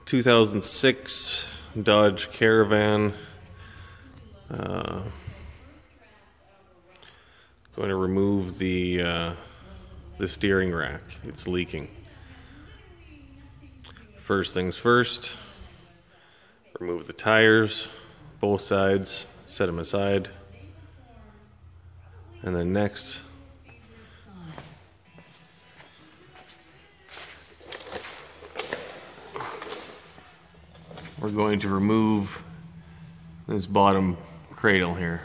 2006 Dodge Caravan. Going to remove the steering rack. It's leaking. First things first, remove the tires, both sides, set them aside. And then next, we're going to remove this bottom cradle here.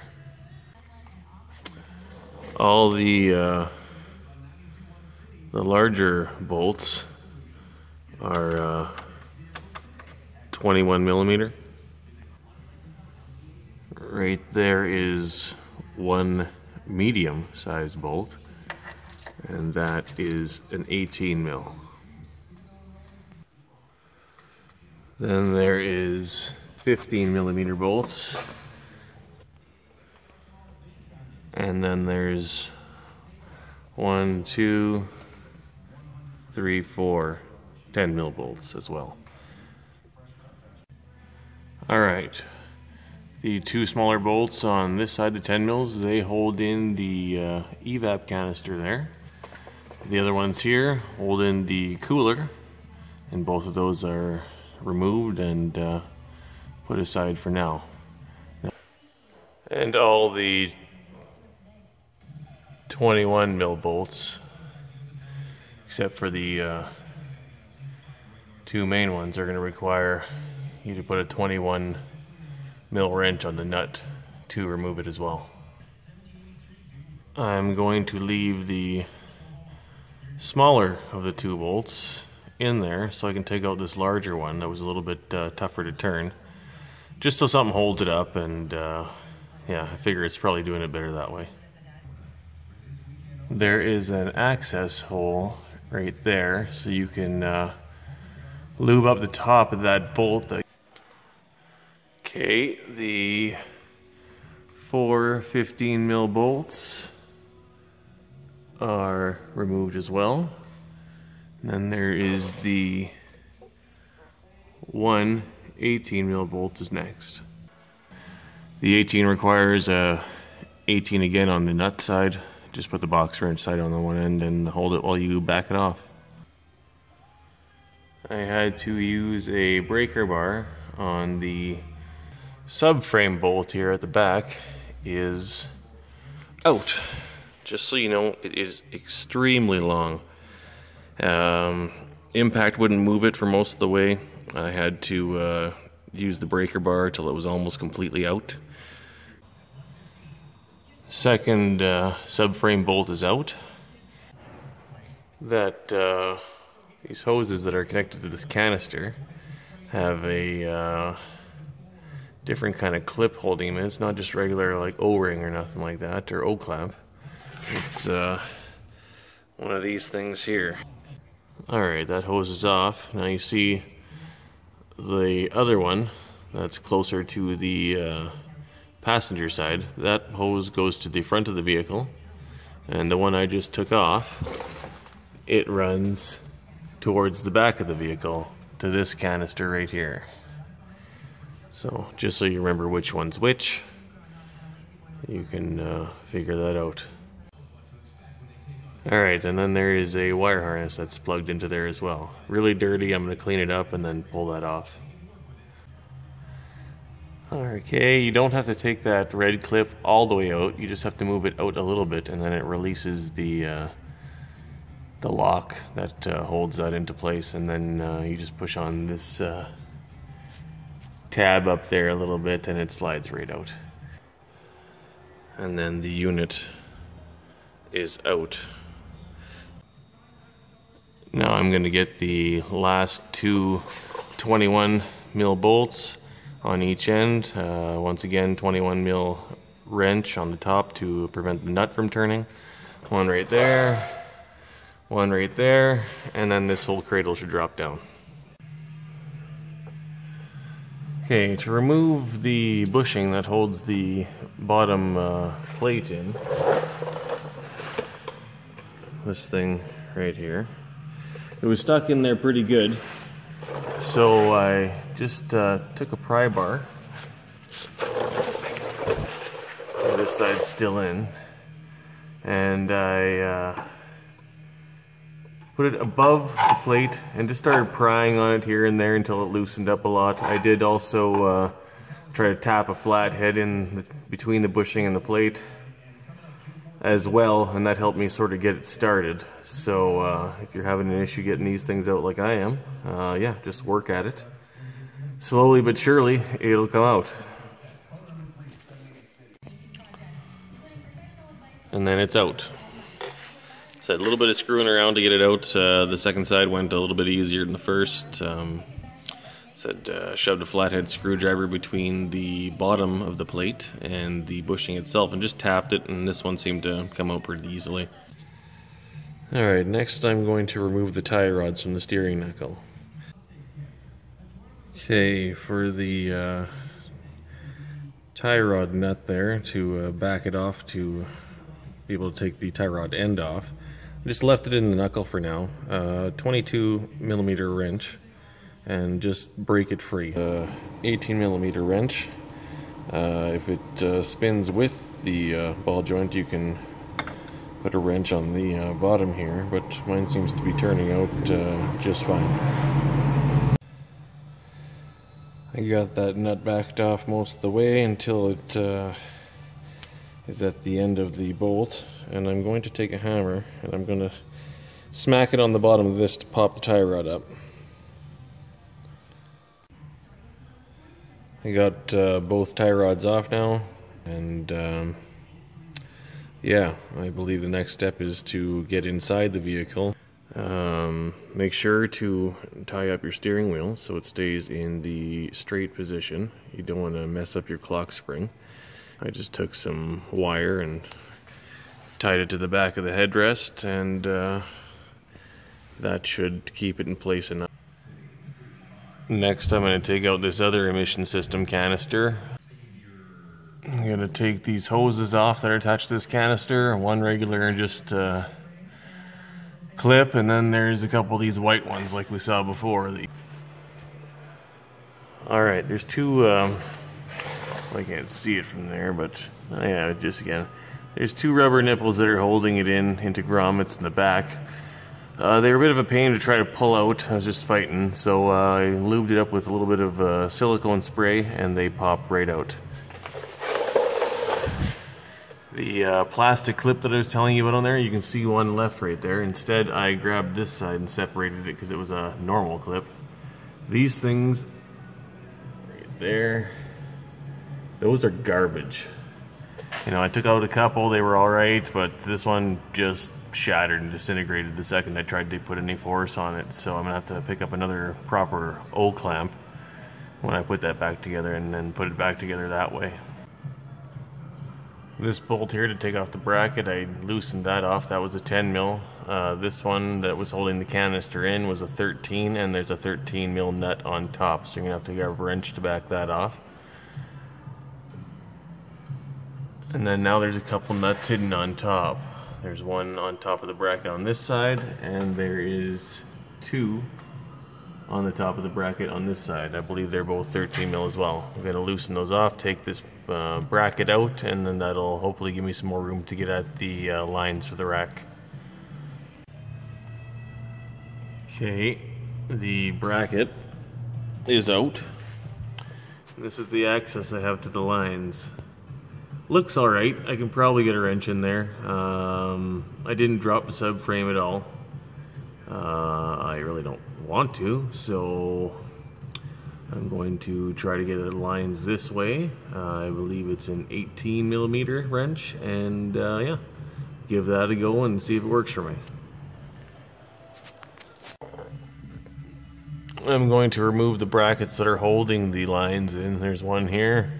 All the larger bolts are 21 millimeter. Right there is one medium sized bolt, and that is an 18 mil. Then there is 15 millimeter bolts, and then there's 1, 2, 3, 4 10 mil bolts as well. Alright, the two smaller bolts on this side, the 10 mils, they hold in the evap canister there. The other ones here hold in the cooler, and both of those are removed and put aside for now. And all the 21 mil bolts, except for the two main ones, are going to require you to put a 21 mil wrench on the nut to remove it as well. I'm going to leave the smaller of the two bolts in there so I can take out this larger one that was a little bit tougher to turn, just so something holds it up, and yeah, I figure it's probably doing it better that way. There is an access hole right there, so you can lube up the top of that bolt. Okay, the 4 15 mil bolts are removed as well. And then there is the 1 18 mil bolt is next. The 18 requires a 18 again on the nut side. Just put the box wrench side on the one end and hold it while you back it off. I had to use a breaker bar on the subframe bolt here at the back. Is out. Just so you know, it is extremely long. Impact wouldn't move it for most of the way. I had to use the breaker bar till it was almost completely out. Second subframe bolt is out. That these hoses that are connected to this canister have a different kind of clip holding them in. It's not just regular like O-ring or nothing like that, or O-clamp. It's one of these things here. Alright, that hose is off. Now you see the other one that's closer to the passenger side. That hose goes to the front of the vehicle, and the one I just took off, it runs towards the back of the vehicle to this canister right here. So just so you remember which one's which, you can figure that out. Alright, and then there is a wire harness that's plugged into there as well. Really dirty. I'm going to clean it up and then pull that off. Okay, you don't have to take that red clip all the way out. You just have to move it out a little bit, and then it releases the lock that holds that into place, and then you just push on this tab up there a little bit and it slides right out. And then the unit is out. Now I'm going to get the last two 21 mil bolts on each end. Once again, 21 mil wrench on the top to prevent the nut from turning. One right there, one right there, and then this whole cradle should drop down. Okay, to remove the bushing that holds the bottom plate in, this thing right here, it was stuck in there pretty good, So I just took a pry bar. This side's still in. And I put it above the plate and just started prying on it here and there until it loosened up a lot. I did also try to tap a flat head in between the bushing and the plate as well, and that helped me sort of get it started. So if you're having an issue getting these things out like I am, yeah, just work at it. Slowly but surely, it'll come out. And then it's out. So a little bit of screwing around to get it out. The second side went a little bit easier than the first. Shoved a flathead screwdriver between the bottom of the plate and the bushing itself and just tapped it, and this one seemed to come out pretty easily. Alright, next I'm going to remove the tie rods from the steering knuckle. Okay, for the tie rod nut there, to back it off to be able to take the tie rod end off, I just left it in the knuckle for now. 22mm wrench, and just break it free. 18mm wrench. If it spins with the ball joint, you can put a wrench on the bottom here, but mine seems to be turning out just fine. I got that nut backed off most of the way until it is at the end of the bolt, and I'm going to take a hammer and I'm going to smack it on the bottom of this to pop the tie rod up. I got both tie rods off now, and yeah, I believe the next step is to get inside the vehicle. Make sure to tie up your steering wheel so it stays in the straight position. You don't want to mess up your clock spring. I just took some wire and tied it to the back of the headrest, and that should keep it in place enough. Next, I'm going to take out this other emission system canister. I'm going to take these hoses off that are attached to this canister, one regular just clip, and then there's a couple of these white ones like we saw before. Alright, there's two, I can't see it from there, but yeah, just again, there's two rubber nipples that are holding it into grommets in the back. They were a bit of a pain to try to pull out. I was just fighting, so I lubed it up with a little bit of silicone spray, and they pop right out. The plastic clip that I was telling you about on there, you can see one left right there. Instead, I grabbed this side and separated it because it was a normal clip. These things right there, those are garbage. You know, I took out a couple, they were alright, but this one just shattered and disintegrated the second I tried to put any force on it. So I'm gonna have to pick up another proper O-clamp when I put that back together, and then put it back together that way. This bolt here to take off the bracket, I loosened that off. That was a 10 mil. This one that was holding the canister in was a 13, and there's a 13 mil nut on top, so you're gonna have to grab a wrench to back that off. And then now there's a couple nuts hidden on top. There's one on top of the bracket on this side, and there is two on the top of the bracket on this side. I believe they're both 13 mil as well. I'm going to loosen those off, take this bracket out, and then that'll hopefully give me some more room to get at the lines for the rack. Okay, the bracket is out. This is the access I have to the lines. Looks alright. I can probably get a wrench in there. I didn't drop the subframe at all. I really don't want to, so I'm going to try to get the lines this way. I believe it's an 18mm wrench, and yeah, give that a go and see if it works for me. I'm going to remove the brackets that are holding the lines in. There's one here,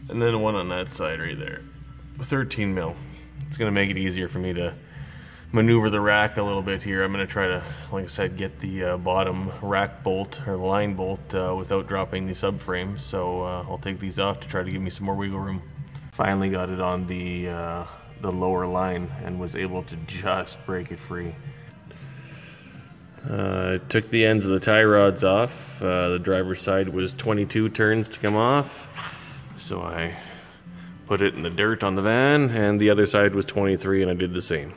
and then one on that side right there. 13 mil. It's going to make it easier for me to maneuver the rack a little bit here. I'm going to try to, like I said, get the bottom rack bolt or line bolt without dropping the subframe. So I'll take these off to try to give me some more wiggle room. Finally got it on the lower line and was able to just break it free. Took the ends of the tie rods off. The driver's side was 22 turns to come off, so I put it in the dirt on the van, and the other side was 23, and I did the same.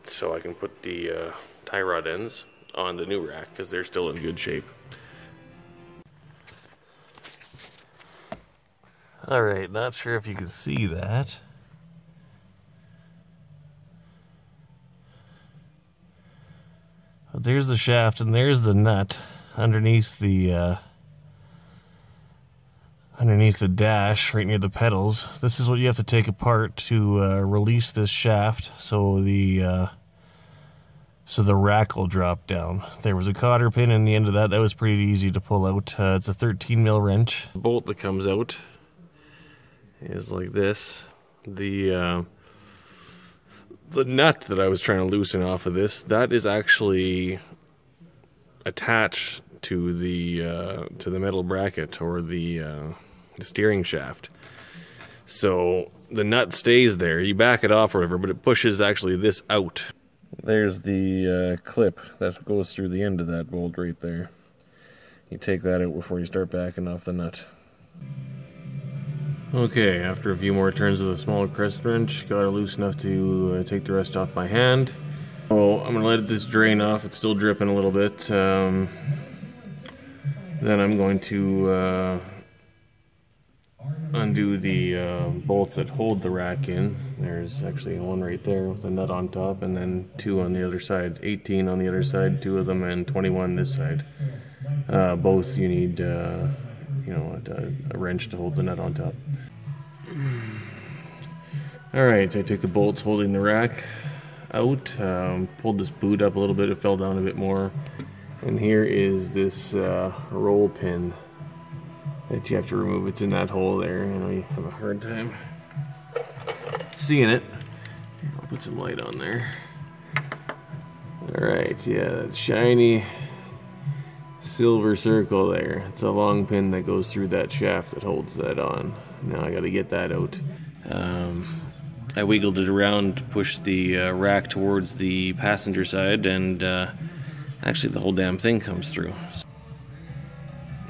So I can put the tie rod ends on the new rack because they're still in good shape. Alright, not sure if you can see that. But there's the shaft and there's the nut underneath the dash right near the pedals. This is what you have to take apart to release this shaft so the rack will drop down. There was a cotter pin in the end of that. That was pretty easy to pull out. It's a 13 mil wrench. The bolt that comes out is like this. The nut that I was trying to loosen off of this, that is actually attached to the metal bracket or the steering shaft. So the nut stays there. You back it off or whatever, but it pushes actually this out. There's the clip that goes through the end of that bolt right there. You take that out before you start backing off the nut. Okay, after a few more turns of the smaller crescent wrench, got it loose enough to take the rest off my hand. Oh, I'm going to let this drain off. It's still dripping a little bit. Then I'm going to undo the bolts that hold the rack in. There's actually one right there with a nut on top, and then 2 on the other side. 18 on the other side, 2 of them, and 21 this side. Both you need a wrench to hold the nut on top. Alright, I took the bolts holding the rack out, pulled this boot up a little bit, it fell down a bit more, and here is this roll pin that you have to remove. It's in that hole there. You know, you have a hard time seeing it. I'll put some light on there. Alright, yeah, that shiny silver circle there. It's a long pin that goes through that shaft that holds that on. Now I gotta get that out. I wiggled it around to push the rack towards the passenger side, and actually the whole damn thing comes through.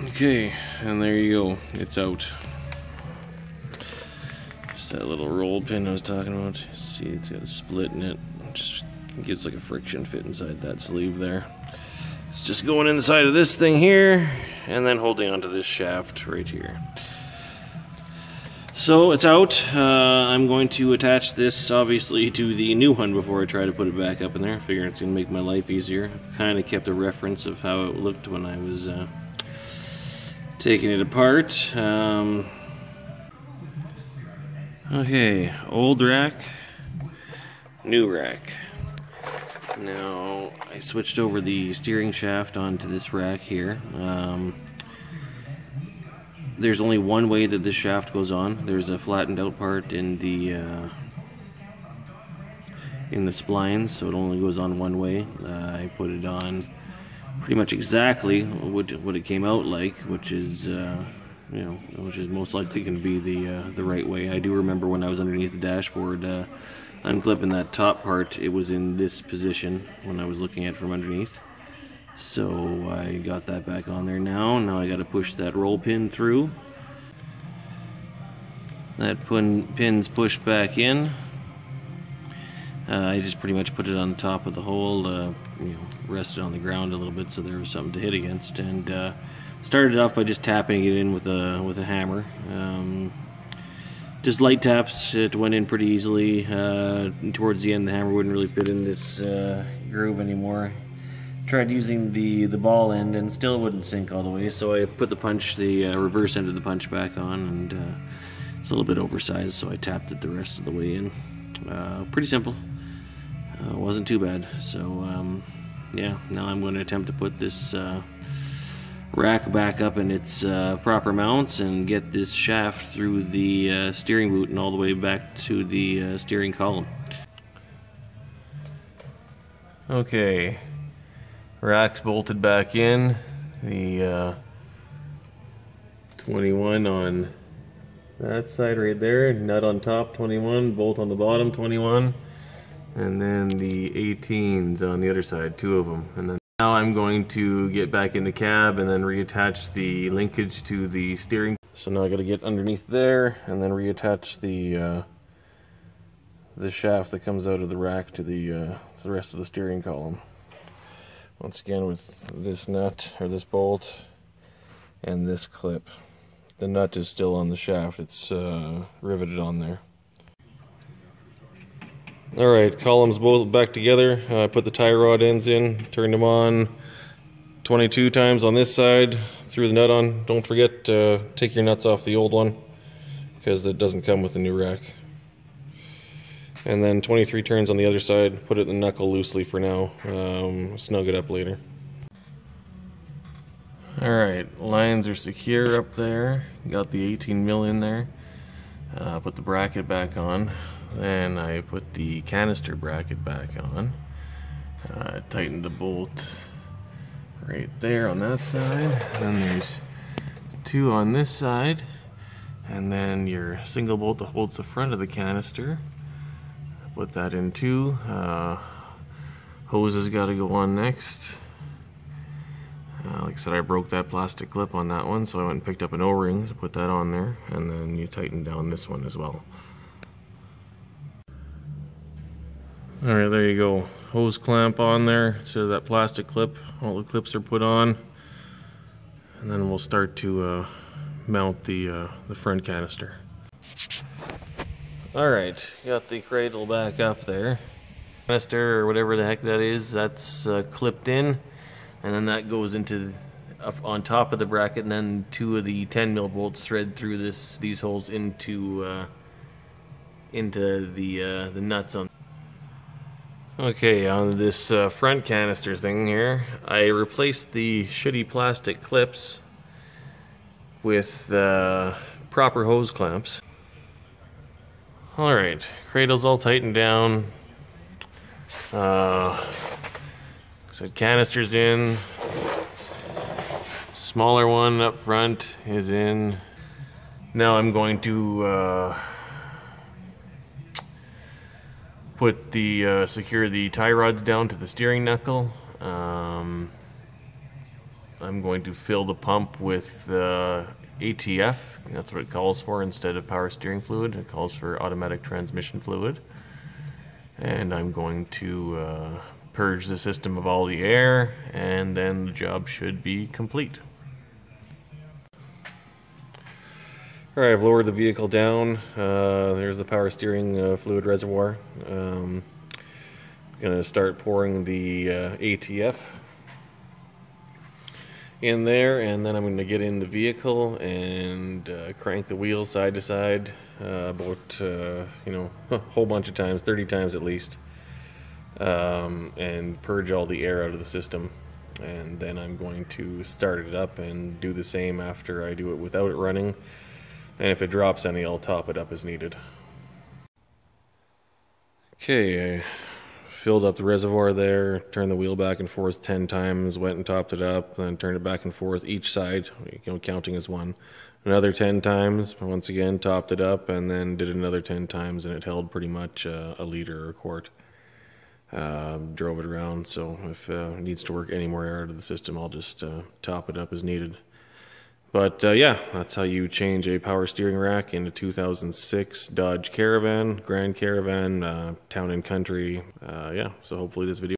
Okay, and there you go. It's out. Just that little roll pin I was talking about. See, it's got a split in it. Just gives like a friction fit inside that sleeve there. It's just going inside of this thing here, and then holding onto this shaft right here. So it's out. I'm going to attach this obviously to the new one before I try to put it back up in there. I figure it's going to make my life easier. I've kind of kept a reference of how it looked when I was taking it apart. Okay, old rack, new rack. Now I switched over the steering shaft onto this rack here. There's only one way that this shaft goes on. There's a flattened out part in the splines, so it only goes on one way. I put it on pretty much exactly what it came out like, which is which is most likely going to be the right way. I do remember when I was underneath the dashboard, unclipping that top part, it was in this position when I was looking at it from underneath. So I got that back on there now. Now I got to push that roll pin through. That pin's pushed back in. I just pretty much put it on the top of the hole, rested on the ground a little bit so there was something to hit against, and started off by just tapping it in with a hammer. Just light taps. It went in pretty easily. Towards the end, the hammer wouldn't really fit in this groove anymore. Tried using the ball end and still wouldn't sink all the way, so I put the reverse end of the punch back on, and it's a little bit oversized, so I tapped it the rest of the way in. Pretty simple. Wasn't too bad. So yeah, now I'm going to attempt to put this rack back up in its proper mounts and get this shaft through the steering boot and all the way back to the steering column. Okay. Rack's bolted back in. The 21 on that side right there, nut on top 21, bolt on the bottom 21. and then the 18s on the other side, 2 of them. And then now I'm going to get back in the cab and then reattach the linkage to the steering. So now I got to get underneath there and then reattach the shaft that comes out of the rack to the rest of the steering column. Once again with this nut, or this bolt, and this clip. The nut is still on the shaft, it's riveted on there. Alright, columns both back together. I put the tie rod ends in, turned them on 22 times on this side, threw the nut on. Don't forget to take your nuts off the old one, because it doesn't come with the new rack. And then 23 turns on the other side, put it in the knuckle loosely for now, snug it up later. Alright, lines are secure up there, got the 18 mil in there, put the bracket back on, then I put the canister bracket back on, tightened the bolt right there on that side, and then there's 2 on this side, and then your single bolt that holds the front of the canister. Put that in too. Hose has got to go on next. Like I said, I broke that plastic clip on that one, so I went and picked up an O-ring to put that on there, and then you tighten down this one as well. Alright, there you go. Hose clamp on there instead of that plastic clip. All the clips are put on, and then we'll start to mount the front canister. Alright, got the cradle back up there. Canister, or whatever the heck that is, that's clipped in, and then that goes into up on top of the bracket, and then 2 of the 10 mil bolts thread through these holes into the nuts on. Okay, on this front canister thing here, I replaced the shitty plastic clips with proper hose clamps. Alright, cradle's all tightened down. So canister's in. Smaller one up front is in. Now I'm going to secure the tie rods down to the steering knuckle. I'm going to fill the pump with ATF. That's what it calls for instead of power steering fluid. It calls for automatic transmission fluid. And I'm going to purge the system of all the air, and then the job should be complete. Alright, I've lowered the vehicle down. There's the power steering fluid reservoir. I'm going to start pouring the ATF in there, and then I'm going to get in the vehicle and crank the wheels side to side about a whole bunch of times, 30 times at least, and purge all the air out of the system. And then I'm going to start it up and do the same after I do it without it running, and if it drops any, I'll top it up as needed. Okay, I filled up the reservoir there, turned the wheel back and forth 10 times, went and topped it up, then turned it back and forth each side, counting as one. Another 10 times, once again topped it up, and then did another 10 times, and it held pretty much a liter or a quart. Drove it around, so if it needs to work any more air out of the system, I'll just top it up as needed. But yeah, that's how you change a power steering rack in a 2006 Dodge Caravan, Grand Caravan, Town and Country. Yeah, so hopefully this video